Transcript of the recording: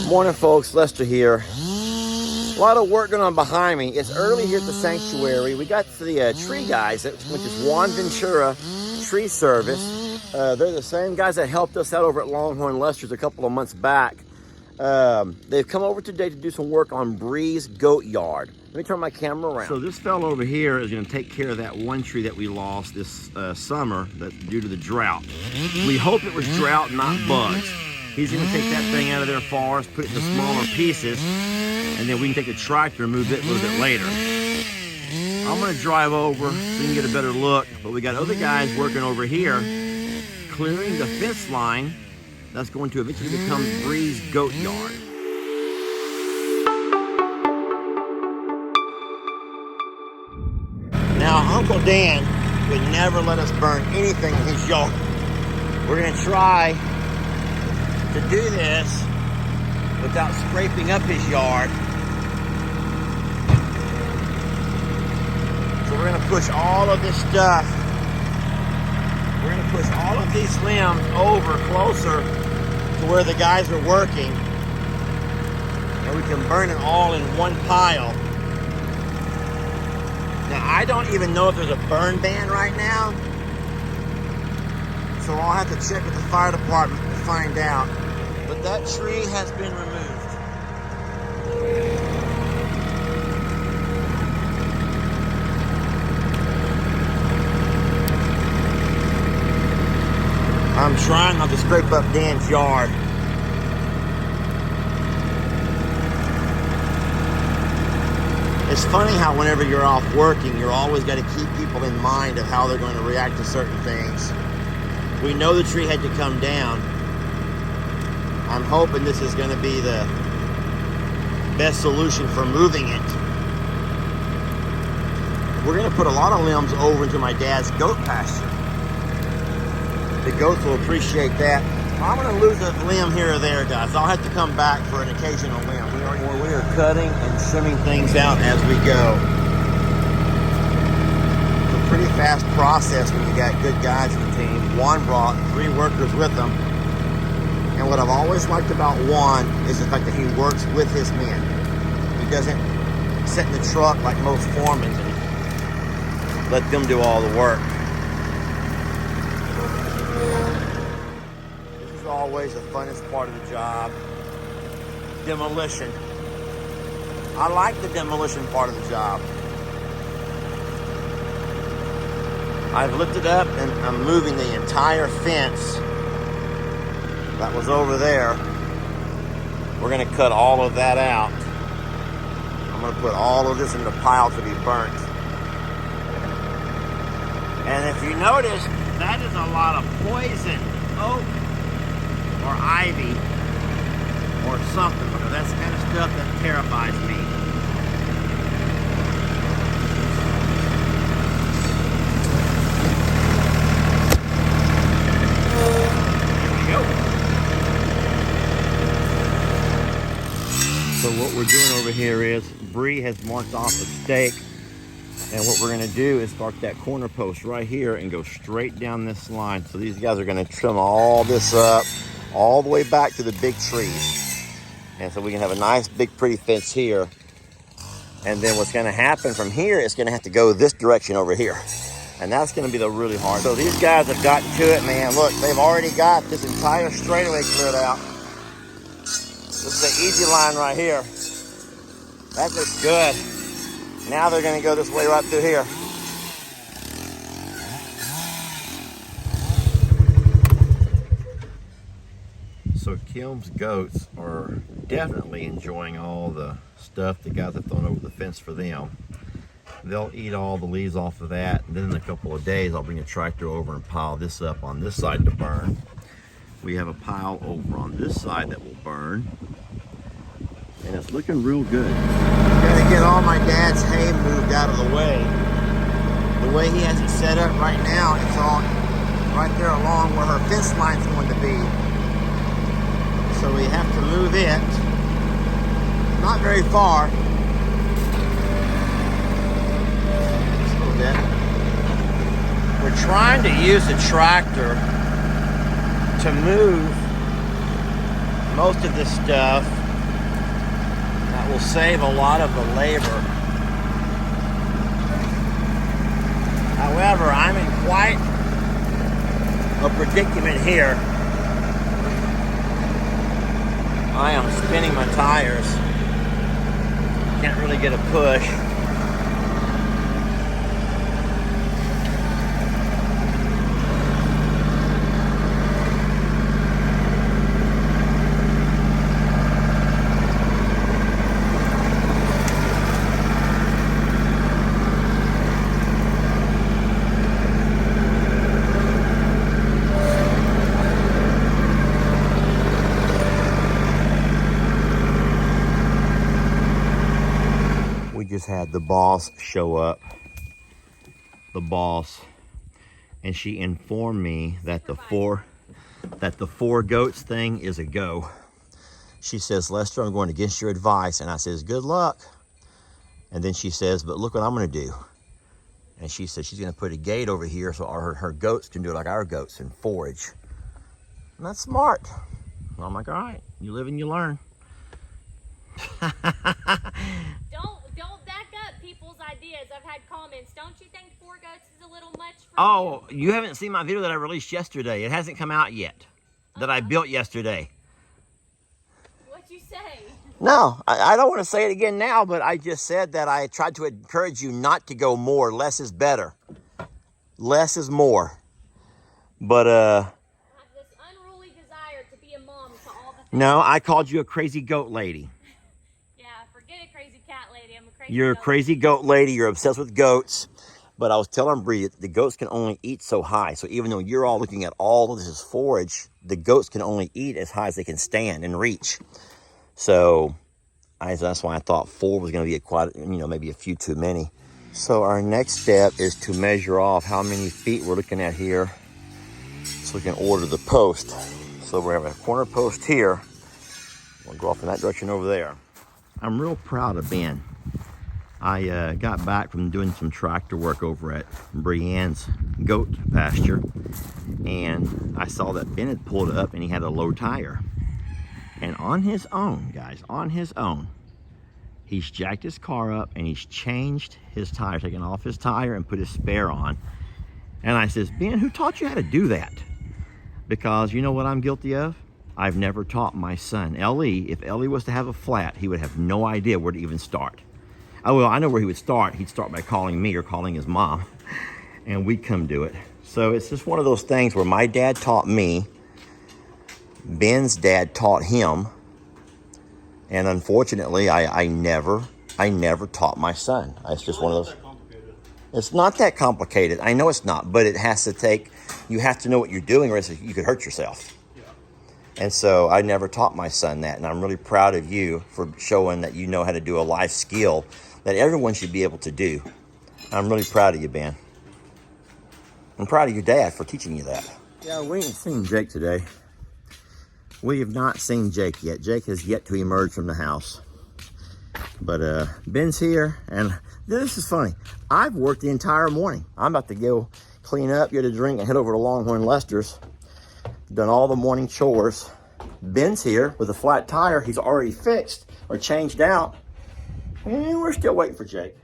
Morning folks, Lester here. A lot of work going on behind me. It's early here at the sanctuary. We got the tree guys, which is Juan Ventura Tree Service. They're the same guys that helped us out over at Longhorn Lester's a couple of months back. They've come over today to do some work on Bree's goat yard. Let me turn my camera around. So this fellow over here is going to take care of that one tree that we lost this summer due to the drought. We hope it was drought, not bugs. He's going to take that thing out of there for us, put it into smaller pieces, and then we can take the tractor and move it a little bit later. I'm going to drive over so you can get a better look, but we got other guys working over here clearing the fence line that's going to eventually become Bree's goat yard. Now, Uncle Dan would never let us burn anything in his yard. We're going to try to do this without scraping up his yard. So we're going to push all of this stuff. We're going to push all of these limbs over closer to where the guys are working. And we can burn it all in one pile. Now, I don't even know if there's a burn ban right now. So I'll have to check with the fire department to find out. But that tree has been removed. I'm trying not to scrape up Dan's yard. It's funny how whenever you're off working, you're always got to keep people in mind of how they're going to react to certain things. We know the tree had to come down. I'm hoping this is going to be the best solution for moving it. We're going to put a lot of limbs over into my dad's goat pasture. The goats will appreciate that. I'm going to lose a limb here or there, guys. I'll have to come back for an occasional limb. We are cutting and trimming things out as we go. It's a pretty fast process when you got good guys in the team. Juan brought 3 workers with him. And what I've always liked about Juan is the fact that he works with his men. He doesn't sit in the truck like most foremen and let them do all the work. This is always the funnest part of the job. Demolition. I like the demolition part of the job. I've lifted up and I'm moving the entire fence that was over there. We're going to cut all of that out. I'm going to put all of this in the pile to be burnt. And if you notice, that is a lot of poison oak or ivy or something, because that's the kind of stuff that terrifies me. So what we're doing over here is Bree has marked off a stake, and what we're going to do is start that corner post right here and go straight down this line. So these guys are going to trim all this up all the way back to the big trees, and so we can have a nice big pretty fence here. And then what's going to happen from here is going to have to go this direction over here, and that's going to be the really hard. So these guys have gotten to it, man. Look, they've already got this entire straightaway cleared out. This is the easy line right here. That looks good. Now they're going to go this way right through here. So Kim's goats are definitely enjoying all the stuff the guys have thrown over the fence for them. They'll eat all the leaves off of that, and then in a couple of days I'll bring a tractor over and pile this up on this side to burn. We have a pile over on this side that will burn, and it's looking real good. Gotta get all my dad's hay moved out of the way. The way he has it set up right now, it's all right there along where her fence line's going to be. So we have to move it. Not very far. Just a little bit. We're trying to use the tractor to move most of this stuff That will save a lot of the labor. However, I'm in quite a predicament here. I am spinning my tires. Can't really get a push. Just had the boss show up, the boss, and she informed me that the four goats thing is a go. She says, Lester, I'm going against your advice. And I says, good luck. And then she says, but look what I'm going to do. And she said she's going to put a gate over here so her goats can do it like our goats and forage. And that's smart. I'm like, all right, you live and you learn. Don't back up people's ideas. I've had comments. Don't you think 4 goats is a little much for Oh, you haven't seen my video that I released yesterday. It hasn't come out yet. That I built yesterday. What'd you say? No, I don't want to say it again now, but I just said that I tried to encourage you not to go more. Less is better. Less is more. But, I have this unruly desire to be a mom to all the things. No, I called you a crazy goat lady. Forget a crazy cat lady. I'm a crazy You're a crazy goat lady. You're obsessed with goats. But I was telling Bree that the goats can only eat so high. So even though you're all looking at all of this as forage, the goats can only eat as high as they can stand and reach. So that's why I thought 4 was going to be maybe a few too many. So our next step is to measure off how many feet we're looking at here so we can order the post. So we have a corner post here. We'll go off in that direction over there. I'm real proud of Ben. I got back from doing some tractor work over at Brienne's goat pasture, and I saw that Ben had pulled up and he had a low tire. And on his own, guys, on his own, he's jacked his car up and he's changed his tire, taken off his tire and put his spare on. And I says, Ben, who taught you how to do that? Because you know what I'm guilty of? I've never taught my son, Ellie. If Ellie was to have a flat, he would have no idea where to even start. Oh, well, I know where he would start. He'd start by calling me or calling his mom, and we'd come do it. So it's just one of those things where my dad taught me, Ben's dad taught him, and unfortunately, I never taught my son. It's just one of those. It's not that complicated. I know it's not, but it has to take, you have to know what you're doing or else you could hurt yourself. And so I never taught my son that, and I'm really proud of you for showing that you know how to do a life skill that everyone should be able to do. I'm really proud of you, Ben. I'm proud of your dad for teaching you that. Yeah, we ain't seen Jake today. We have not seen Jake yet. Jake has yet to emerge from the house. But Ben's here, and this is funny. I've worked the entire morning. I'm about to go clean up, get a drink, and head over to Longhorn Lester's. Done all the morning chores. Ben's here with a flat tire he's already fixed or changed out. And we're still waiting for Jake.